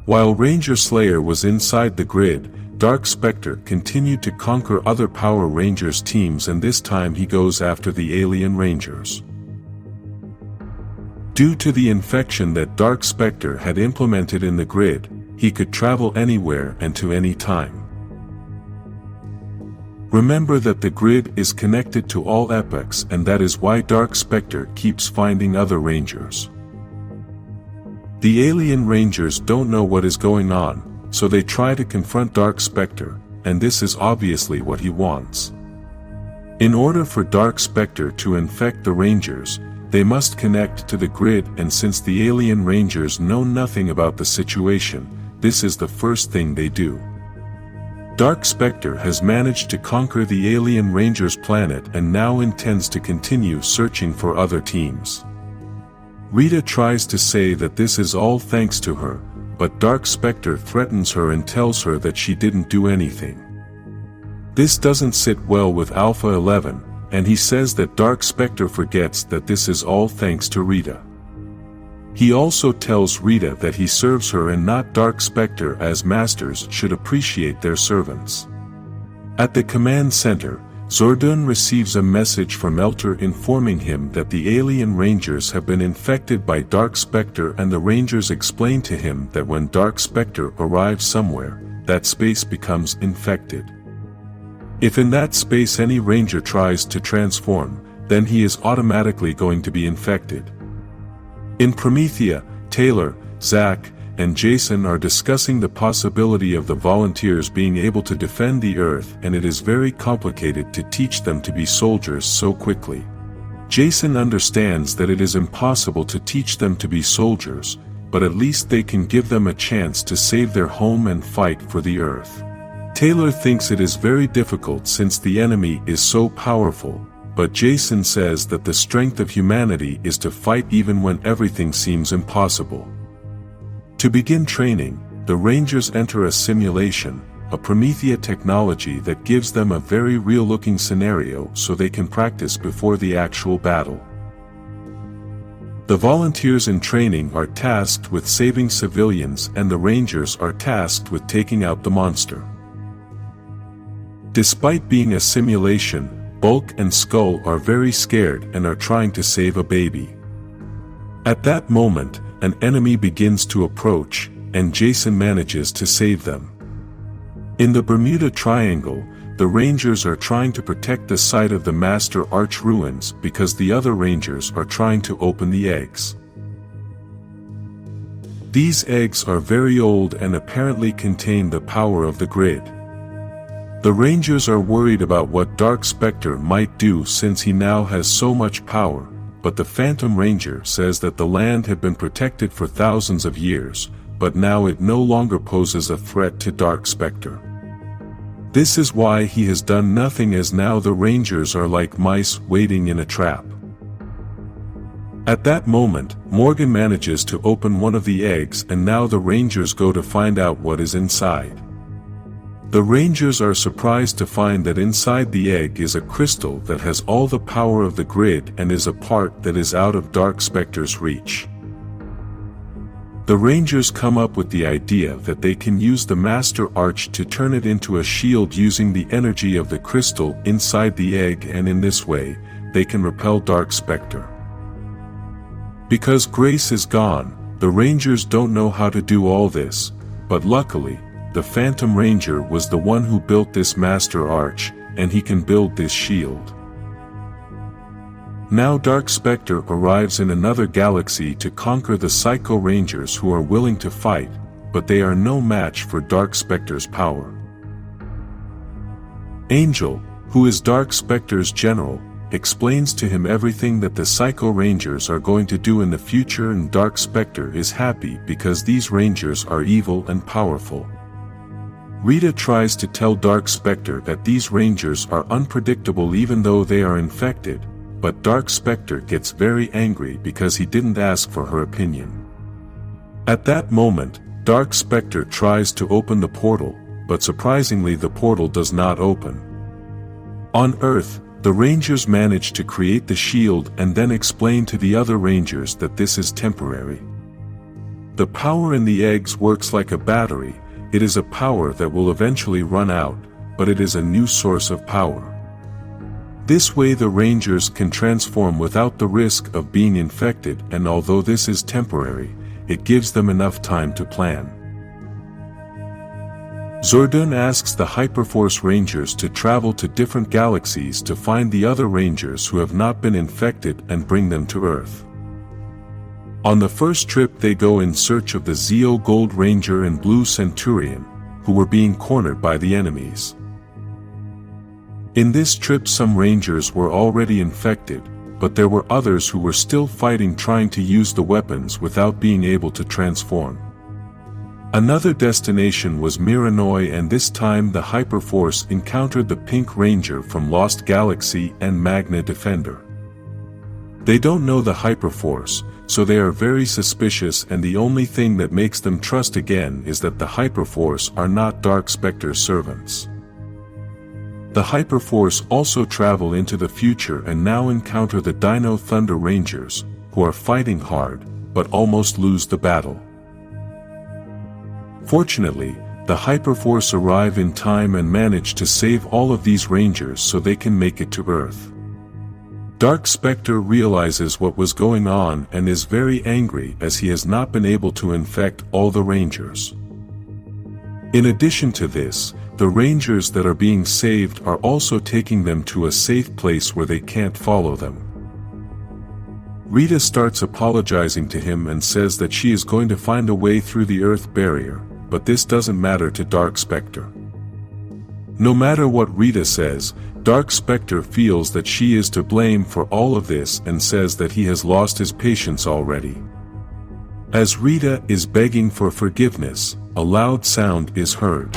While Ranger Slayer was inside the grid, Dark Spectre continued to conquer other Power Rangers teams, and this time he goes after the Alien Rangers. Due to the infection that Dark Spectre had implemented in the grid, he could travel anywhere and to any time. Remember that the grid is connected to all epochs, and that is why Dark Spectre keeps finding other Rangers. The Alien Rangers don't know what is going on, so they try to confront Dark Spectre, and this is obviously what he wants. In order for Dark Spectre to infect the Rangers, they must connect to the grid, and since the Alien Rangers know nothing about the situation, this is the first thing they do. Dark Spectre has managed to conquer the Alien Rangers planet and now intends to continue searching for other teams. Rita tries to say that this is all thanks to her, but Dark Spectre threatens her and tells her that she didn't do anything. This doesn't sit well with Alpha 11, and he says that Dark Spectre forgets that this is all thanks to Rita. He also tells Rita that he serves her and not Dark Spectre, as masters should appreciate their servants. At the command center, Zordon receives a message from Elter informing him that the Alien Rangers have been infected by Dark Spectre, and the Rangers explain to him that when Dark Spectre arrives somewhere, that space becomes infected. If in that space any Ranger tries to transform, then he is automatically going to be infected. In Promethea, Taylor, Zach, and Jason are discussing the possibility of the volunteers being able to defend the Earth, and it is very complicated to teach them to be soldiers so quickly. Jason understands that it is impossible to teach them to be soldiers, but at least they can give them a chance to save their home and fight for the Earth. Taylor thinks it is very difficult since the enemy is so powerful, but Jason says that the strength of humanity is to fight even when everything seems impossible. To begin training, the Rangers enter a simulation, a Promethea technology that gives them a very real-looking scenario so they can practice before the actual battle. The volunteers in training are tasked with saving civilians, and the Rangers are tasked with taking out the monster. Despite being a simulation, Bulk and Skull are very scared and are trying to save a baby. At that moment, an enemy begins to approach, and Jason manages to save them. In the Bermuda Triangle, the Rangers are trying to protect the site of the Master Arch ruins because the other Rangers are trying to open the eggs. These eggs are very old and apparently contain the power of the grid. The Rangers are worried about what Dark Spectre might do since he now has so much power, but the Phantom Ranger says that the land had been protected for thousands of years, but now it no longer poses a threat to Dark Spectre. This is why he has done nothing, as now the Rangers are like mice waiting in a trap. At that moment, Morgan manages to open one of the eggs, and now the Rangers go to find out what is inside. The Rangers are surprised to find that inside the egg is a crystal that has all the power of the grid and is a part that is out of Dark Spectre's reach. The Rangers come up with the idea that they can use the Master Arch to turn it into a shield using the energy of the crystal inside the egg, and in this way, they can repel Dark Spectre. Because Grace is gone, the Rangers don't know how to do all this, but luckily, the Phantom Ranger was the one who built this Master Arch, and he can build this shield. Now Dark Spectre arrives in another galaxy to conquer the Psycho Rangers, who are willing to fight, but they are no match for Dark Spectre's power. Angel, who is Dark Spectre's general, explains to him everything that the Psycho Rangers are going to do in the future, and Dark Spectre is happy because these Rangers are evil and powerful. Rita tries to tell Dark Spectre that these Rangers are unpredictable even though they are infected, but Dark Spectre gets very angry because he didn't ask for her opinion. At that moment, Dark Spectre tries to open the portal, but surprisingly the portal does not open. On Earth, the Rangers manage to create the shield and then explain to the other Rangers that this is temporary. The power in the eggs works like a battery. It is a power that will eventually run out, but it is a new source of power. This way the Rangers can transform without the risk of being infected, and although this is temporary, it gives them enough time to plan. Zordon asks the Hyperforce Rangers to travel to different galaxies to find the other Rangers who have not been infected and bring them to Earth. On the first trip they go in search of the Zeo Gold Ranger and Blue Centurion, who were being cornered by the enemies. In this trip some Rangers were already infected, but there were others who were still fighting, trying to use the weapons without being able to transform. Another destination was Miranoi, and this time the Hyperforce encountered the Pink Ranger from Lost Galaxy and Magna Defender. They don't know the Hyperforce, so they are very suspicious, and the only thing that makes them trust again is that the Hyperforce are not Dark Specter's servants. The Hyperforce also travel into the future and now encounter the Dino Thunder Rangers, who are fighting hard, but almost lose the battle. Fortunately, the Hyperforce arrive in time and manage to save all of these Rangers so they can make it to Earth. Dark Spectre realizes what was going on and is very angry as he has not been able to infect all the Rangers. In addition to this, the Rangers that are being saved are also taking them to a safe place where they can't follow them. Rita starts apologizing to him and says that she is going to find a way through the Earth barrier, but this doesn't matter to Dark Spectre. No matter what Rita says, Dark Spectre feels that she is to blame for all of this and says that he has lost his patience already. As Rita is begging for forgiveness, a loud sound is heard.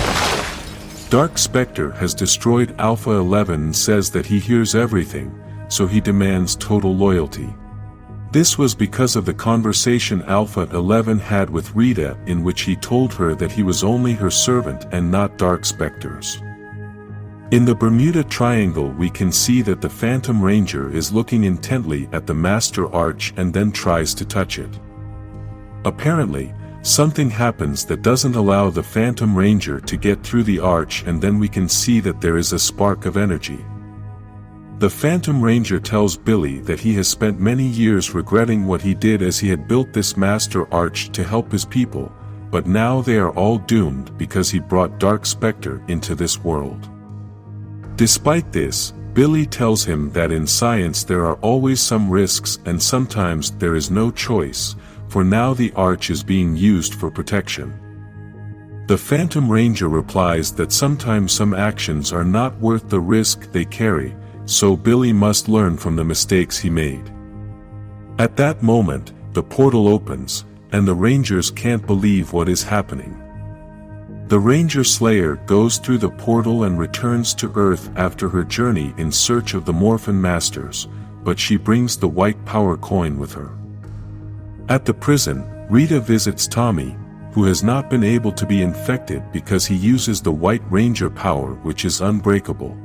Dark Spectre has destroyed Alpha 11 and says that he hears everything, so he demands total loyalty. This was because of the conversation Alpha 11 had with Rita, in which he told her that he was only her servant and not Dark Spectre's. In the Bermuda Triangle we can see that the Phantom Ranger is looking intently at the Master Arch and then tries to touch it. Apparently, something happens that doesn't allow the Phantom Ranger to get through the arch, and then we can see that there is a spark of energy. The Phantom Ranger tells Billy that he has spent many years regretting what he did as he had built this Master Arch to help his people, but now they are all doomed because he brought Dark Spectre into this world. Despite this, Billy tells him that in science there are always some risks and sometimes there is no choice, for now the arch is being used for protection. The Phantom Ranger replies that sometimes some actions are not worth the risk they carry, so Billy must learn from the mistakes he made. At that moment, the portal opens, and the Rangers can't believe what is happening. The Ranger Slayer goes through the portal and returns to Earth after her journey in search of the Morphin Masters, but she brings the white power coin with her. At the prison, Rita visits Tommy, who has not been able to be infected because he uses the White Ranger power, which is unbreakable.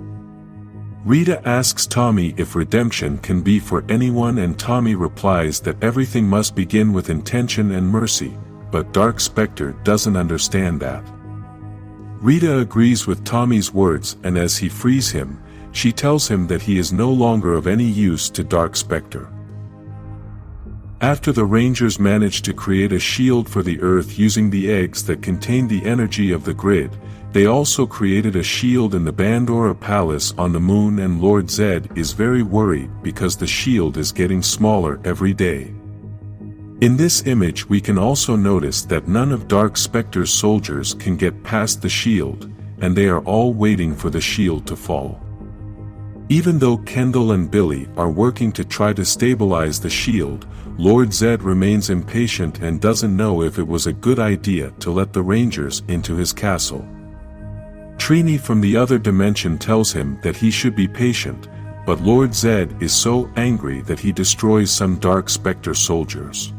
Rita asks Tommy if redemption can be for anyone, and Tommy replies that everything must begin with intention and mercy, but Dark Spectre doesn't understand that. Rita agrees with Tommy's words, and as he frees him, she tells him that he is no longer of any use to Dark Spectre. After the Rangers manage to create a shield for the Earth using the eggs that contain the energy of the grid, they also created a shield in the Bandora Palace on the moon, and Lord Zed is very worried because the shield is getting smaller every day. In this image we can also notice that none of Dark Spectre's soldiers can get past the shield, and they are all waiting for the shield to fall. Even though Kendall and Billy are working to try to stabilize the shield, Lord Zed remains impatient and doesn't know if it was a good idea to let the Rangers into his castle. Trini from the other dimension tells him that he should be patient, but Lord Zed is so angry that he destroys some Dark Spectre soldiers.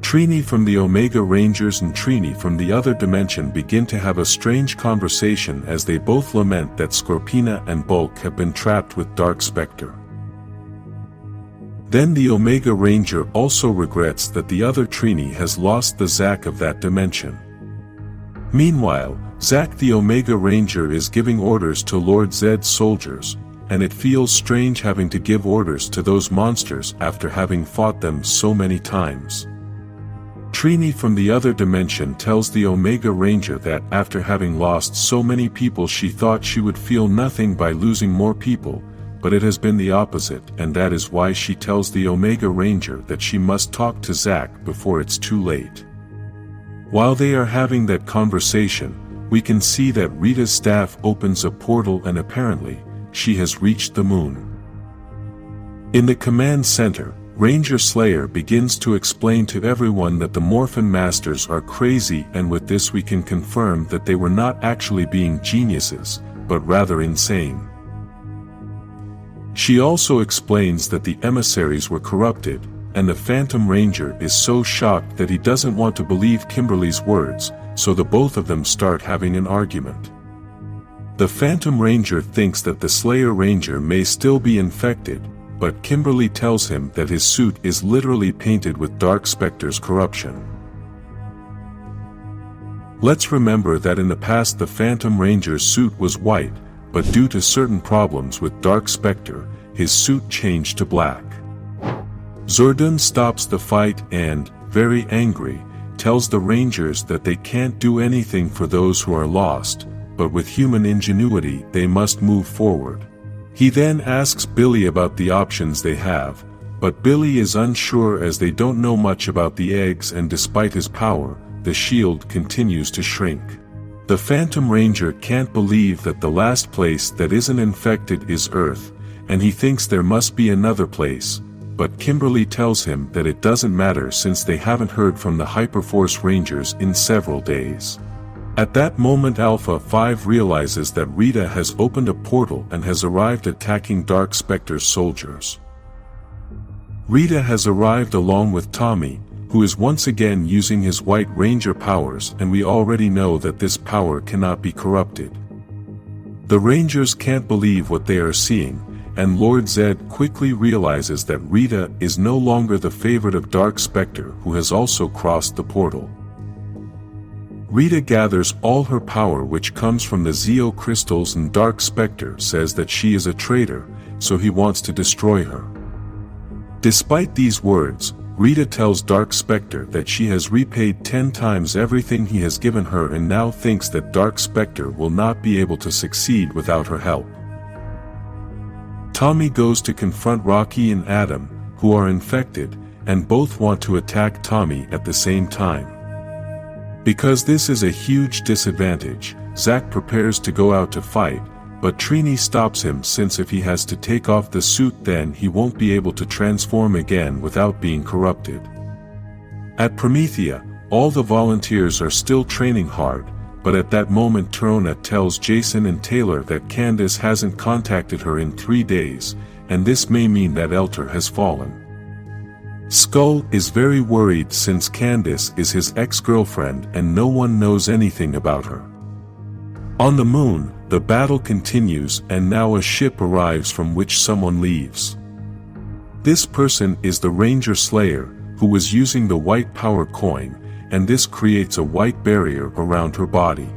Trini from the Omega Rangers and Trini from the other dimension begin to have a strange conversation as they both lament that Scorpina and Bulk have been trapped with Dark Spectre. Then the Omega Ranger also regrets that the other Trini has lost the Zack of that dimension. Meanwhile, Zack the Omega Ranger is giving orders to Lord Zed's soldiers, and it feels strange having to give orders to those monsters after having fought them so many times. Trini from the other dimension tells the Omega Ranger that after having lost so many people she thought she would feel nothing by losing more people, but it has been the opposite, and that is why she tells the Omega Ranger that she must talk to Zack before it's too late. While they are having that conversation, we can see that Rita's staff opens a portal and apparently, she has reached the moon. In the command center, Ranger Slayer begins to explain to everyone that the Morphin Masters are crazy, and with this we can confirm that they were not actually being geniuses, but rather insane. She also explains that the emissaries were corrupted, and the Phantom Ranger is so shocked that he doesn't want to believe Kimberly's words, so the both of them start having an argument. The Phantom Ranger thinks that the Slayer Ranger may still be infected, but Kimberly tells him that his suit is literally painted with Dark Specter's corruption. Let's remember that in the past the Phantom Ranger's suit was white, but due to certain problems with Dark Spectre, his suit changed to black. Zordon stops the fight and, very angry, tells the Rangers that they can't do anything for those who are lost, but with human ingenuity they must move forward. He then asks Billy about the options they have, but Billy is unsure as they don't know much about the eggs, and despite his power, the shield continues to shrink. The Phantom Ranger can't believe that the last place that isn't infected is Earth, and he thinks there must be another place, but Kimberly tells him that it doesn't matter since they haven't heard from the Hyperforce Rangers in several days. At that moment Alpha 5 realizes that Rita has opened a portal and has arrived attacking Dark Specter's soldiers. Rita has arrived along with Tommy, who is once again using his White Ranger powers, and we already know that this power cannot be corrupted. The Rangers can't believe what they are seeing, and Lord Zed quickly realizes that Rita is no longer the favorite of Dark Spectre, who has also crossed the portal. Rita gathers all her power which comes from the Zeo crystals, and Dark Spectre says that she is a traitor, so he wants to destroy her. Despite these words, Rita tells Dark Spectre that she has repaid 10 times everything he has given her and now thinks that Dark Spectre will not be able to succeed without her help. Tommy goes to confront Rocky and Adam, who are infected, and both want to attack Tommy at the same time. Because this is a huge disadvantage, Zack prepares to go out to fight, but Trini stops him since if he has to take off the suit then he won't be able to transform again without being corrupted. At Promethea, all the volunteers are still training hard, but at that moment Trona tells Jason and Taylor that Candace hasn't contacted her in 3 days, and this may mean that Elter has fallen. Skull is very worried since Candace is his ex-girlfriend and no one knows anything about her. On the moon, the battle continues and now a ship arrives from which someone leaves. This person is the Ranger Slayer, who was using the white power coin, and this creates a white barrier around her body.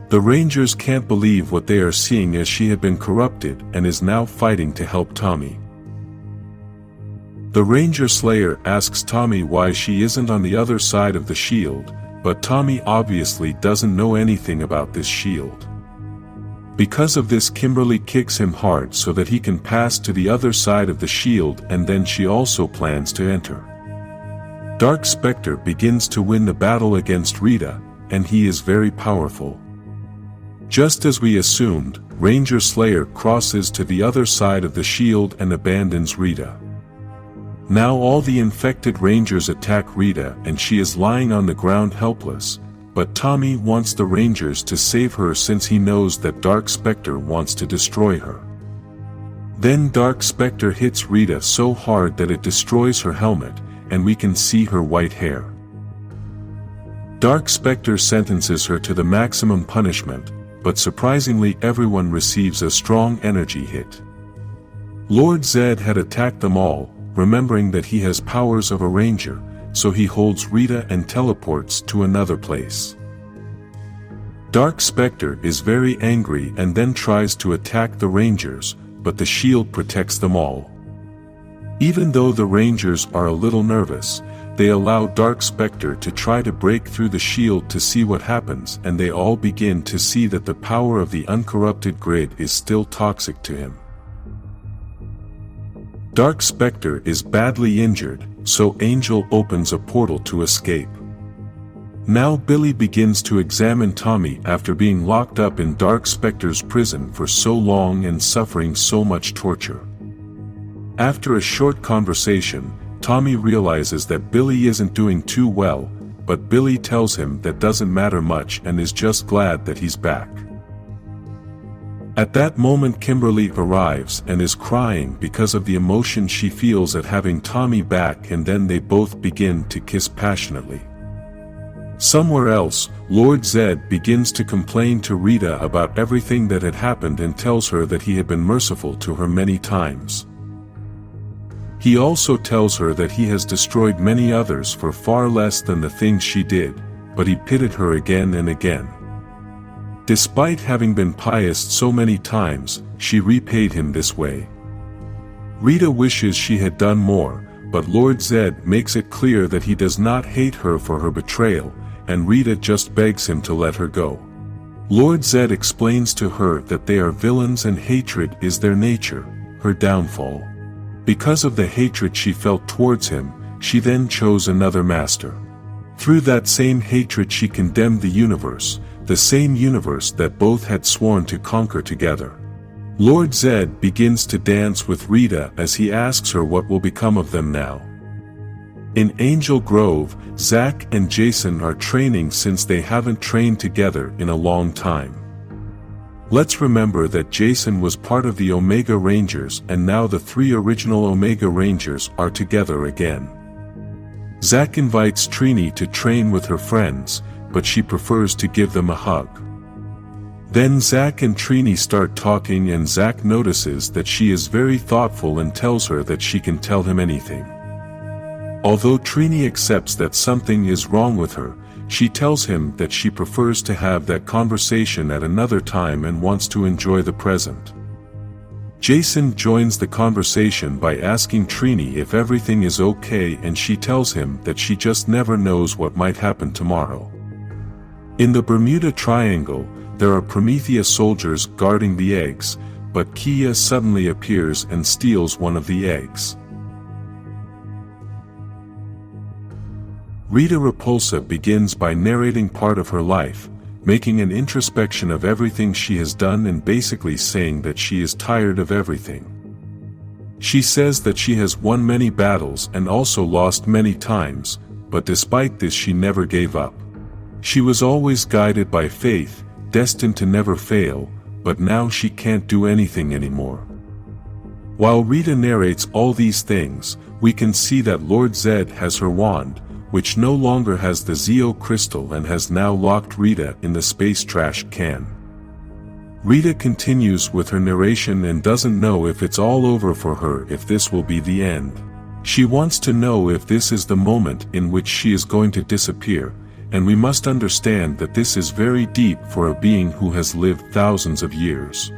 The Rangers can't believe what they are seeing as she had been corrupted and is now fighting to help Tommy. The Ranger Slayer asks Tommy why she isn't on the other side of the shield, but Tommy obviously doesn't know anything about this shield. Because of this, Kimberly kicks him hard so that he can pass to the other side of the shield, and then she also plans to enter. Dark Spectre begins to win the battle against Rita, and he is very powerful. Just as we assumed, Ranger Slayer crosses to the other side of the shield and abandons Rita. Now all the infected Rangers attack Rita and she is lying on the ground helpless, but Tommy wants the Rangers to save her since he knows that Dark Spectre wants to destroy her. Then Dark Spectre hits Rita so hard that it destroys her helmet, and we can see her white hair. Dark Spectre sentences her to the maximum punishment, but surprisingly everyone receives a strong energy hit. Lord Zed had attacked them all, remembering that he has powers of a ranger, so he holds Rita and teleports to another place. Dark Spectre is very angry and then tries to attack the Rangers, but the shield protects them all. Even though the Rangers are a little nervous, they allow Dark Spectre to try to break through the shield to see what happens, and they all begin to see that the power of the uncorrupted grid is still toxic to him. Dark Spectre is badly injured, so Angel opens a portal to escape. Now Billy begins to examine Tommy after being locked up in Dark Spectre's prison for so long and suffering so much torture. After a short conversation, Tommy realizes that Billy isn't doing too well, but Billy tells him that doesn't matter much and is just glad that he's back. At that moment Kimberly arrives and is crying because of the emotion she feels at having Tommy back, and then they both begin to kiss passionately. Somewhere else, Lord Zed begins to complain to Rita about everything that had happened and tells her that he had been merciful to her many times. He also tells her that he has destroyed many others for far less than the things she did, but he pitied her again and again. Despite having been pious so many times, she repaid him this way. Rita wishes she had done more, but Lord Zed makes it clear that he does not hate her for her betrayal, and Rita just begs him to let her go. Lord Zed explains to her that they are villains and hatred is their nature, her downfall. Because of the hatred she felt towards him, she then chose another master. Through that same hatred she condemned the universe, the same universe that both had sworn to conquer together. Lord Zed begins to dance with Rita as he asks her what will become of them now. In Angel Grove, Zack and Jason are training since they haven't trained together in a long time. Let's remember that Jason was part of the Omega Rangers, and now the 3 original Omega Rangers are together again. Zack invites Trini to train with her friends, but she prefers to give them a hug. Then Zack and Trini start talking, and Zack notices that she is very thoughtful and tells her that she can tell him anything. Although Trini accepts that something is wrong with her, she tells him that she prefers to have that conversation at another time and wants to enjoy the present. Jason joins the conversation by asking Trini if everything is okay, and she tells him that she just never knows what might happen tomorrow. In the Bermuda Triangle, there are Prometheus soldiers guarding the eggs, but Kia suddenly appears and steals one of the eggs. Rita Repulsa begins by narrating part of her life, making an introspection of everything she has done and basically saying that she is tired of everything. She says that she has won many battles and also lost many times, but despite this she never gave up. She was always guided by faith, destined to never fail, but now she can't do anything anymore. While Rita narrates all these things, we can see that Lord Zed has her wand, which no longer has the Zeo crystal and has now locked Rita in the space trash can. Rita continues with her narration and doesn't know if it's all over for her, if this will be the end. She wants to know if this is the moment in which she is going to disappear, and we must understand that this is very deep for a being who has lived thousands of years.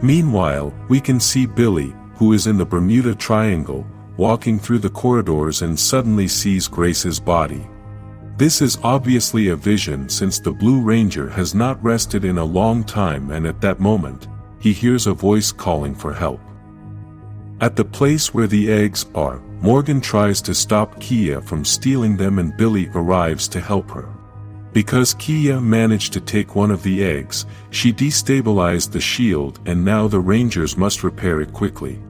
Meanwhile, we can see Billy, who is in the Bermuda Triangle, walking through the corridors and suddenly sees Grace's body. This is obviously a vision, since the Blue Ranger has not rested in a long time, and at that moment, he hears a voice calling for help. At the place where the eggs are, Morgan tries to stop Kia from stealing them, and Billy arrives to help her. Because Kia managed to take one of the eggs, she destabilized the shield, and now the Rangers must repair it quickly.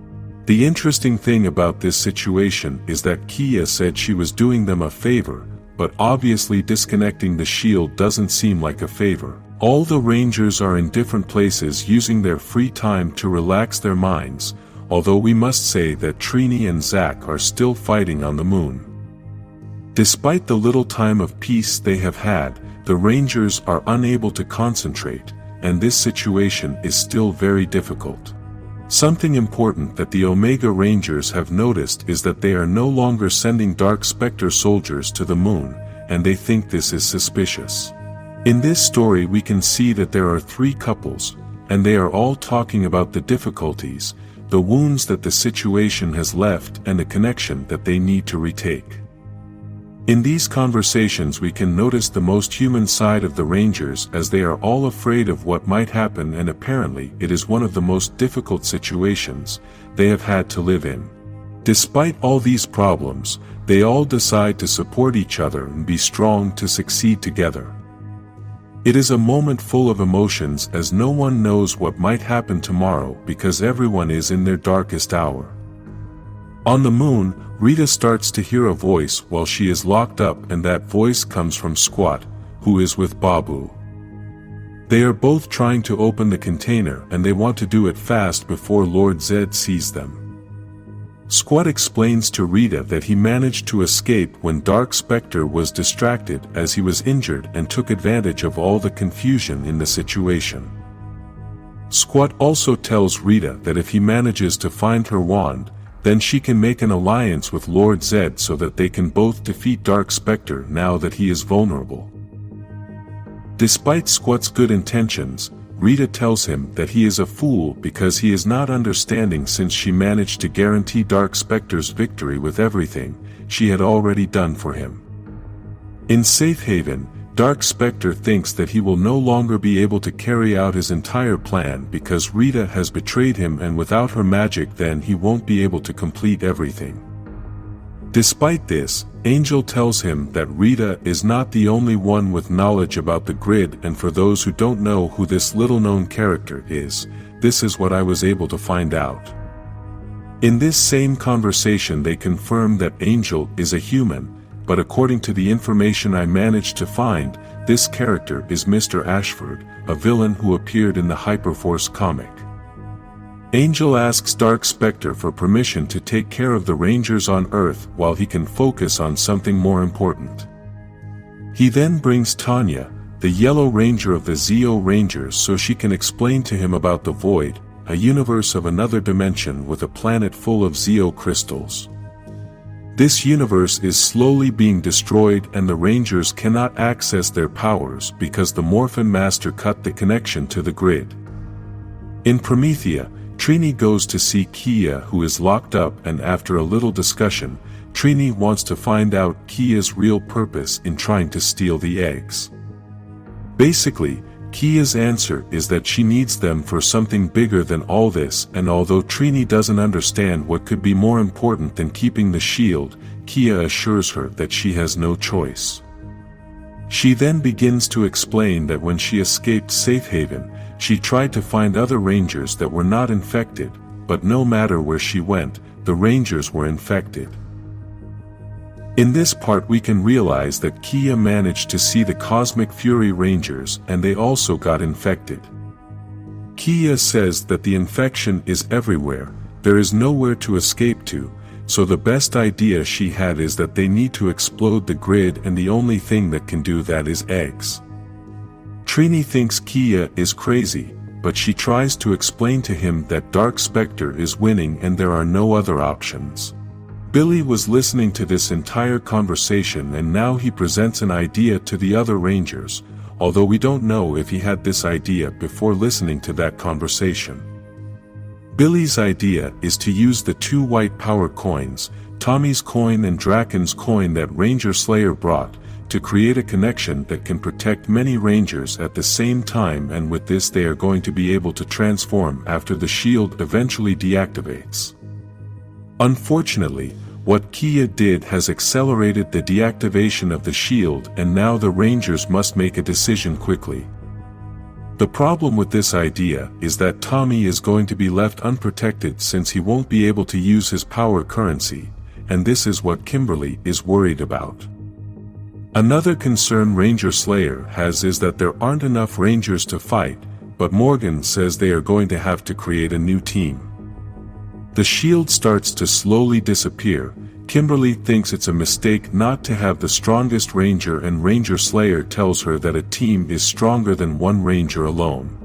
The interesting thing about this situation is that Kia said she was doing them a favor, but obviously disconnecting the shield doesn't seem like a favor. All the Rangers are in different places using their free time to relax their minds, although we must say that Trini and Zack are still fighting on the moon. Despite the little time of peace they have had, the Rangers are unable to concentrate, and this situation is still very difficult. Something important that the Omega Rangers have noticed is that they are no longer sending Dark Spectre soldiers to the moon, and they think this is suspicious. In this story we can see that there are 3 couples, and they are all talking about the difficulties, the wounds that the situation has left and the connection that they need to retake. In these conversations we can notice the most human side of the Rangers as they are all afraid of what might happen, and apparently it is one of the most difficult situations they have had to live in. Despite all these problems, they all decide to support each other and be strong to succeed together. It is a moment full of emotions as no one knows what might happen tomorrow because everyone is in their darkest hour. On the moon, Rita starts to hear a voice while she is locked up, and that voice comes from Squat, who is with Babu. They are both trying to open the container and they want to do it fast before Lord Zed sees them. Squat explains to Rita that he managed to escape when Dark Spectre was distracted as he was injured and took advantage of all the confusion in the situation. Squat also tells Rita that if he manages to find her wand, then she can make an alliance with Lord Zed so that they can both defeat Dark Spectre now that he is vulnerable. Despite Squat's good intentions, Rita tells him that he is a fool because he is not understanding, since she managed to guarantee Dark Spectre's victory with everything she had already done for him. In Safe Haven, Dark Spectre thinks that he will no longer be able to carry out his entire plan because Rita has betrayed him, and without her magic then he won't be able to complete everything. Despite this, Angel tells him that Rita is not the only one with knowledge about the grid, and for those who don't know who this little-known character is, this is what I was able to find out. In this same conversation they confirm that Angel is a human, but according to the information I managed to find, this character is Mr. Ashford, a villain who appeared in the Hyperforce comic. Angel asks Dark Spectre for permission to take care of the Rangers on Earth while he can focus on something more important. He then brings Tanya, the Yellow Ranger of the Zeo Rangers, so she can explain to him about the Void, a universe of another dimension with a planet full of Zeo crystals. This universe is slowly being destroyed and the Rangers cannot access their powers because the Morphin Master cut the connection to the grid. In Promethea, Trini goes to see Kia, who is locked up, and after a little discussion, Trini wants to find out Kia's real purpose in trying to steal the eggs. Basically, Kia's answer is that she needs them for something bigger than all this, and although Trini doesn't understand what could be more important than keeping the shield, Kia assures her that she has no choice. She then begins to explain that when she escaped Safe Haven, she tried to find other Rangers that were not infected, but no matter where she went, the Rangers were infected. In this part we can realize that Kia managed to see the Cosmic Fury Rangers and they also got infected. Kia says that the infection is everywhere, there is nowhere to escape to, so the best idea she had is that they need to explode the grid, and the only thing that can do that is eggs. Trini thinks Kia is crazy, but she tries to explain to him that Dark Spectre is winning and there are no other options. Billy was listening to this entire conversation and now he presents an idea to the other Rangers, although we don't know if he had this idea before listening to that conversation. Billy's idea is to use the 2 white power coins, Tommy's coin and Draken's coin that Ranger Slayer brought, to create a connection that can protect many Rangers at the same time, and with this they are going to be able to transform after the shield eventually deactivates. Unfortunately, what Kia did has accelerated the deactivation of the shield, and now the Rangers must make a decision quickly. The problem with this idea is that Tommy is going to be left unprotected since he won't be able to use his power currency, and this is what Kimberly is worried about. Another concern Ranger Slayer has is that there aren't enough Rangers to fight, but Morgan says they are going to have to create a new team. The shield starts to slowly disappear. Kimberly thinks it's a mistake not to have the strongest Ranger, and Ranger Slayer tells her that a team is stronger than one Ranger alone.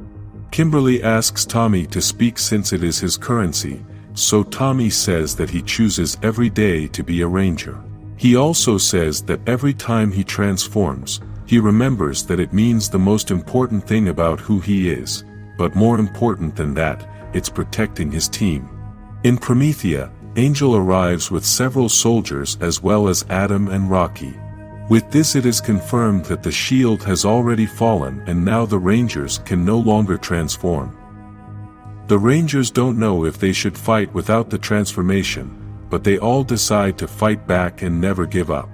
Kimberly asks Tommy to speak since it is his currency, so Tommy says that he chooses every day to be a ranger. He also says that every time he transforms, he remembers that it means the most important thing about who he is, but more important than that, it's protecting his team. In Promethea, Angel arrives with several soldiers as well as Adam and Rocky. With this it is confirmed that the shield has already fallen and now the Rangers can no longer transform. The Rangers don't know if they should fight without the transformation, but they all decide to fight back and never give up.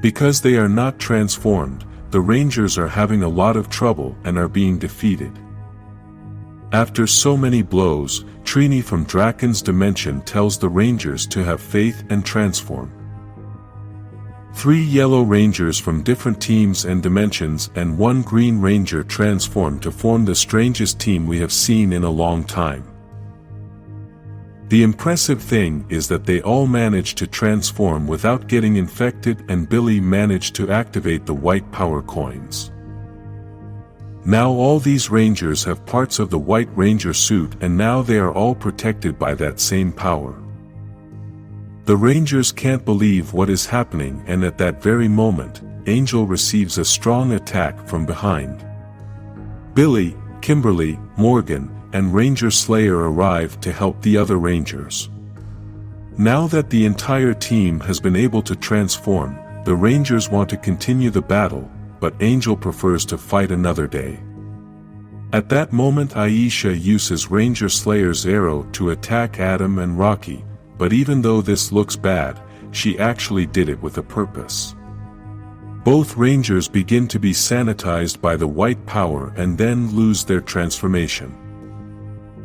Because they are not transformed, the Rangers are having a lot of trouble and are being defeated. After so many blows, Trini from Draken's dimension tells the Rangers to have faith and transform. 3 yellow Rangers from different teams and dimensions and 1 green Ranger transform to form the strangest team we have seen in a long time. The impressive thing is that they all managed to transform without getting infected, and Billy managed to activate the white power coins. Now all these Rangers have parts of the White Ranger suit and now they are all protected by that same power. The Rangers can't believe what is happening, and at that very moment, Angel receives a strong attack from behind. Billy, Kimberly, Morgan, and Ranger Slayer arrive to help the other Rangers. Now that the entire team has been able to transform, the Rangers want to continue the battle, but Angel prefers to fight another day. At that moment Aisha uses Ranger Slayer's arrow to attack Adam and Rocky, but even though this looks bad, she actually did it with a purpose. Both Rangers begin to be sanitized by the white power and then lose their transformation.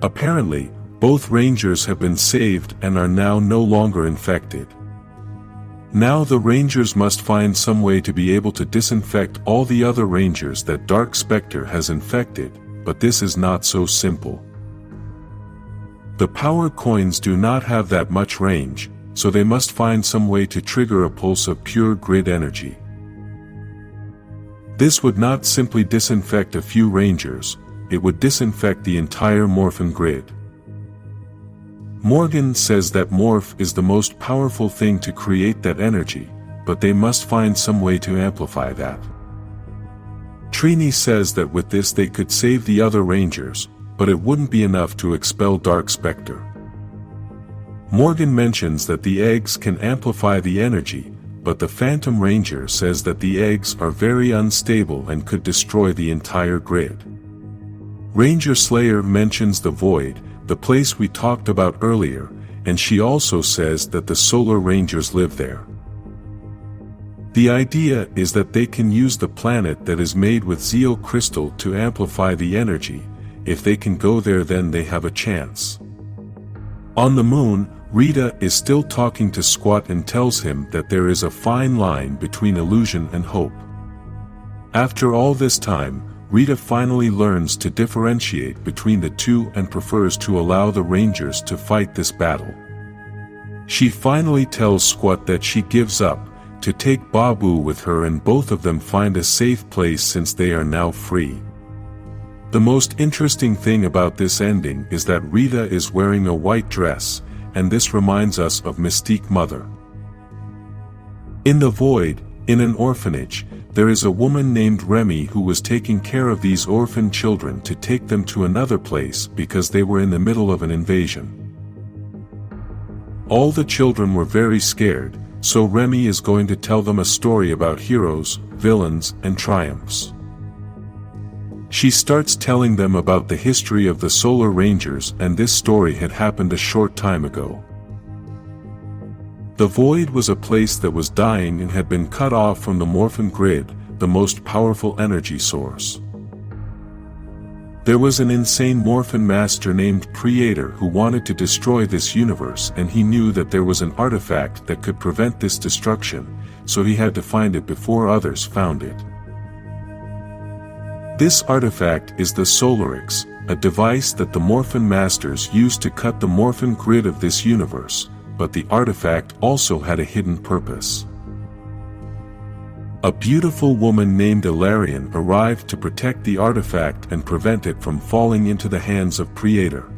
Apparently, both Rangers have been saved and are now no longer infected. Now the Rangers must find some way to be able to disinfect all the other Rangers that Dark Spectre has infected, but this is not so simple. The power coins do not have that much range, so they must find some way to trigger a pulse of pure grid energy. This would not simply disinfect a few Rangers, it would disinfect the entire Morphin grid. Morgan says that Morph is the most powerful thing to create that energy, but they must find some way to amplify that. Trini says that with this they could save the other Rangers, but it wouldn't be enough to expel Dark Spectre. Morgan mentions that the eggs can amplify the energy, but the Phantom Ranger says that the eggs are very unstable and could destroy the entire grid. Ranger Slayer mentions the Void, the place we talked about earlier, and she also says that the Solar Rangers live there. The idea is that they can use the planet that is made with Zeo Crystal to amplify the energy. If they can go there, then they have a chance. On the moon, Rita is still talking to Squat and tells him that there is a fine line between illusion and hope. After all this time, Rita finally learns to differentiate between the two and prefers to allow the Rangers to fight this battle. She finally tells Squat that she gives up, to take Babu with her, and both of them find a safe place since they are now free. The most interesting thing about this ending is that Rita is wearing a white dress, and this reminds us of Mystique Mother. In the Void, in an orphanage, there is a woman named Remy who was taking care of these orphan children to take them to another place because they were in the middle of an invasion. All the children were very scared, so Remy is going to tell them a story about heroes, villains, and triumphs. She starts telling them about the history of the Solar Rangers, and this story had happened a short time ago. The Void was a place that was dying and had been cut off from the Morphin grid, the most powerful energy source. There was an insane Morphin master named Preator who wanted to destroy this universe, and he knew that there was an artifact that could prevent this destruction, so he had to find it before others found it. This artifact is the Solarix, a device that the Morphin Masters used to cut the Morphin grid of this universe, but the artifact also had a hidden purpose. A beautiful woman named Ilarion arrived to protect the artifact and prevent it from falling into the hands of Predator.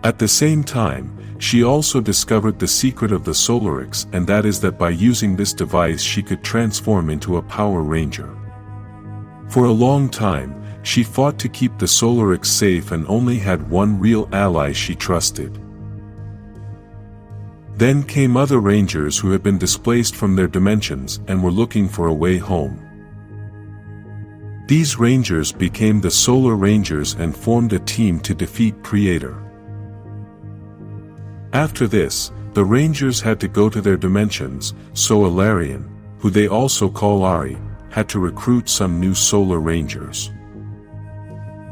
At the same time, she also discovered the secret of the Solarix, and that is that by using this device she could transform into a Power Ranger. For a long time, she fought to keep the Solarix safe and only had one real ally she trusted. Then came other Rangers who had been displaced from their dimensions and were looking for a way home. These Rangers became the Solar Rangers and formed a team to defeat Predator. After this, the Rangers had to go to their dimensions, so Ilarion, who they also call Ari, had to recruit some new Solar Rangers.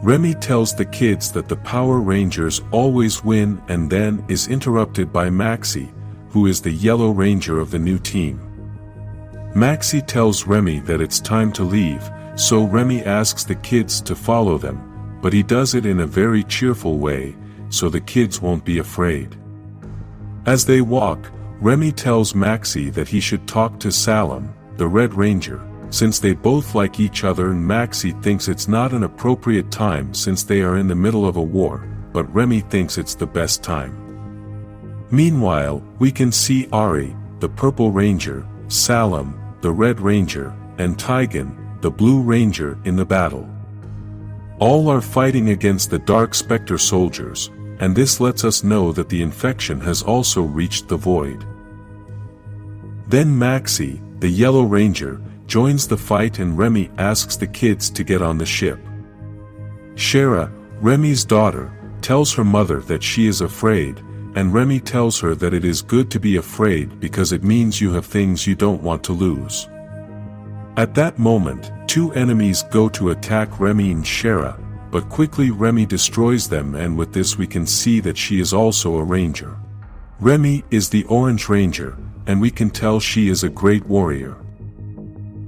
Remy tells the kids that the Power Rangers always win and then is interrupted by Maxie, who is the Yellow Ranger of the new team. Maxie tells Remy that it's time to leave, so Remy asks the kids to follow them, but he does it in a very cheerful way, so the kids won't be afraid. As they walk, Remy tells Maxie that he should talk to Salam, the Red Ranger, since they both like each other, and Maxie thinks it's not an appropriate time since they are in the middle of a war, but Remy thinks it's the best time. Meanwhile, we can see Ari, the Purple Ranger, Salam, the Red Ranger, and Tigan, the Blue Ranger, in the battle. All are fighting against the Dark Spectre soldiers, and this lets us know that the infection has also reached the void. Then Maxie, the Yellow Ranger, joins the fight and Remy asks the kids to get on the ship. Shara, Remy's daughter, tells her mother that she is afraid, and Remy tells her that it is good to be afraid because it means you have things you don't want to lose. At that moment, two enemies go to attack Remy and Shara, but quickly Remy destroys them, and with this we can see that she is also a ranger. Remy is the Orange Ranger, and we can tell she is a great warrior.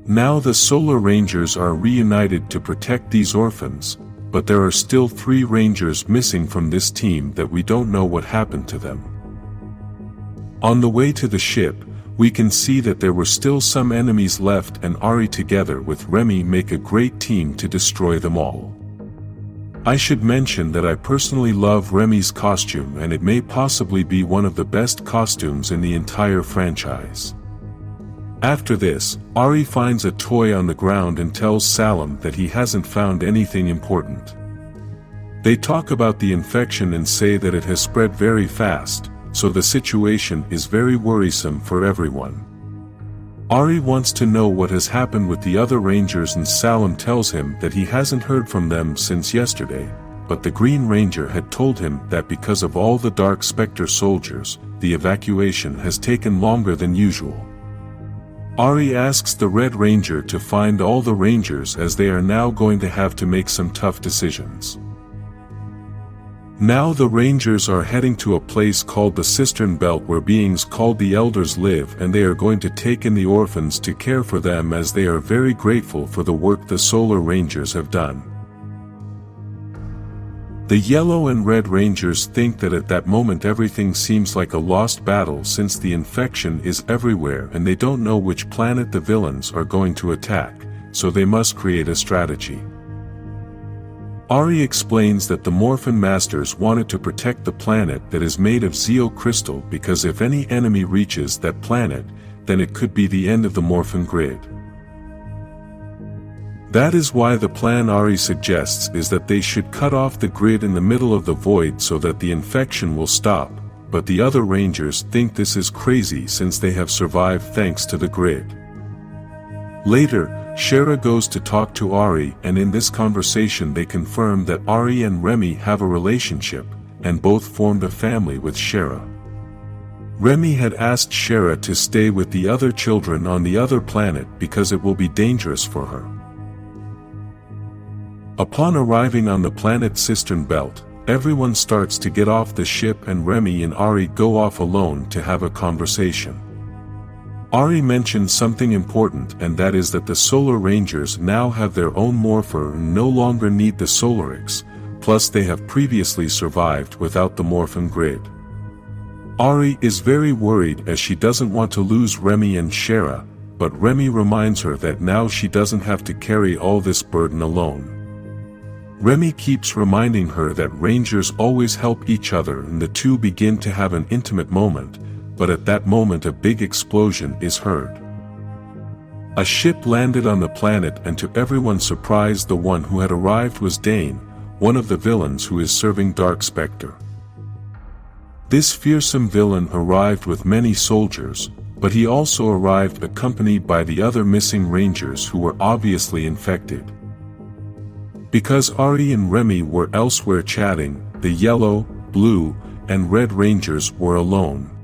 Now the Solar Rangers are reunited to protect these orphans, but there are still 3 Rangers missing from this team that we don't know what happened to them. On the way to the ship, we can see that there were still some enemies left, and Ari together with Remy make a great team to destroy them all. I should mention that I personally love Remy's costume, and it may possibly be one of the best costumes in the entire franchise. After this, Ari finds a toy on the ground and tells Salam that he hasn't found anything important. They talk about the infection and say that it has spread very fast, so the situation is very worrisome for everyone. Ari wants to know what has happened with the other Rangers, and Salam tells him that he hasn't heard from them since yesterday, but the Green Ranger had told him that because of all the Dark Spectre soldiers, the evacuation has taken longer than usual. Ari asks the Red Ranger to find all the Rangers, as they are now going to have to make some tough decisions. Now the Rangers are heading to a place called the Cistern Belt where beings called the Elders live, and they are going to take in the orphans to care for them, as they are very grateful for the work the Solar Rangers have done. The Yellow and Red Rangers think that at that moment everything seems like a lost battle since the infection is everywhere and they don't know which planet the villains are going to attack, so they must create a strategy. Ari explains that the Morphin Masters wanted to protect the planet that is made of Zeo Crystal because if any enemy reaches that planet, then it could be the end of the Morphin grid. That is why the plan Ari suggests is that they should cut off the grid in the middle of the void so that the infection will stop, but the other Rangers think this is crazy since they have survived thanks to the grid. Later, Shara goes to talk to Ari, and in this conversation they confirm that Ari and Remy have a relationship, and both formed a family with Shara. Remy had asked Shara to stay with the other children on the other planet because it will be dangerous for her. Upon arriving on the planet Cistern Belt, everyone starts to get off the ship and Remy and Ari go off alone to have a conversation. Ari mentions something important, and that is that the Solar Rangers now have their own morpher and no longer need the Solarix, plus they have previously survived without the Morphin grid. Ari is very worried as she doesn't want to lose Remy and Shara, but Remy reminds her that now she doesn't have to carry all this burden alone. Remy keeps reminding her that Rangers always help each other, and the two begin to have an intimate moment, but at that moment a big explosion is heard. A ship landed on the planet, and to everyone's surprise the one who had arrived was Dane, one of the villains who is serving Dark Spectre. This fearsome villain arrived with many soldiers, but he also arrived accompanied by the other missing Rangers who were obviously infected. Because Ari and Remy were elsewhere chatting, the yellow, blue, and red Rangers were alone.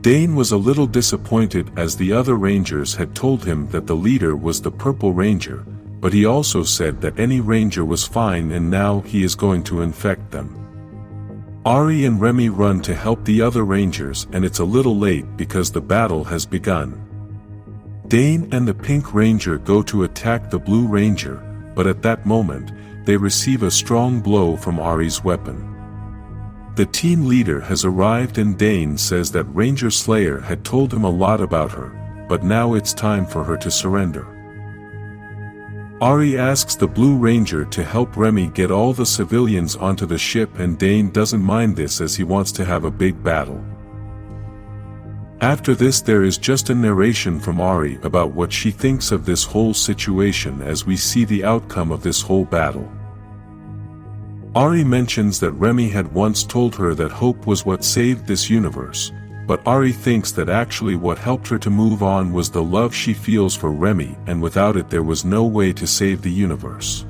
Dane was a little disappointed as the other Rangers had told him that the leader was the Purple Ranger, but he also said that any Ranger was fine and now he is going to infect them. Ari and Remy run to help the other Rangers, and it's a little late because the battle has begun. Dane and the Pink Ranger go to attack the Blue Ranger, but at that moment, they receive a strong blow from Ari's weapon. The team leader has arrived and Dane says that Ranger Slayer had told him a lot about her, but now it's time for her to surrender. Ari asks the Blue Ranger to help Remy get all the civilians onto the ship, and Dane doesn't mind this as he wants to have a big battle. After this there is just a narration from Ari about what she thinks of this whole situation as we see the outcome of this whole battle. Ari mentions that Remy had once told her that hope was what saved this universe, but Ari thinks that actually what helped her to move on was the love she feels for Remy, and without it there was no way to save the universe.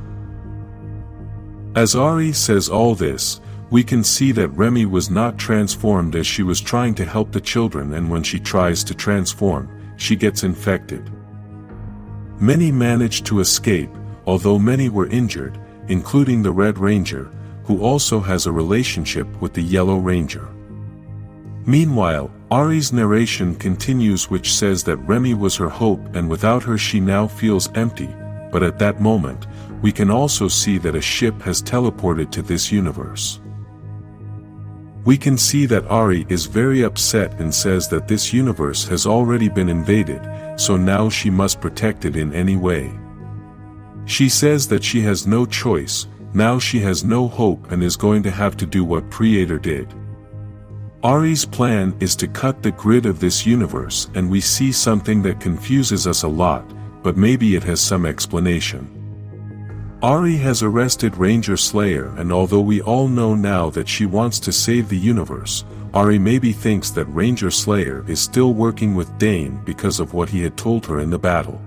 As Ari says all this, we can see that Remy was not transformed as she was trying to help the children, and when she tries to transform, she gets infected. Many managed to escape, although many were injured, including the Red Ranger, who also has a relationship with the Yellow Ranger. Meanwhile, Ari's narration continues, which says that Remy was her hope and without her she now feels empty, but at that moment, we can also see that a ship has teleported to this universe. We can see that Ari is very upset and says that this universe has already been invaded, so now she must protect it in any way. She says that she has no choice, now she has no hope and is going to have to do what Creator did. Ari's plan is to cut the grid of this universe, and we see something that confuses us a lot, but maybe it has some explanation. Ari has arrested Ranger Slayer, and although we all know now that she wants to save the universe, Ari maybe thinks that Ranger Slayer is still working with Dane because of what he had told her in the battle.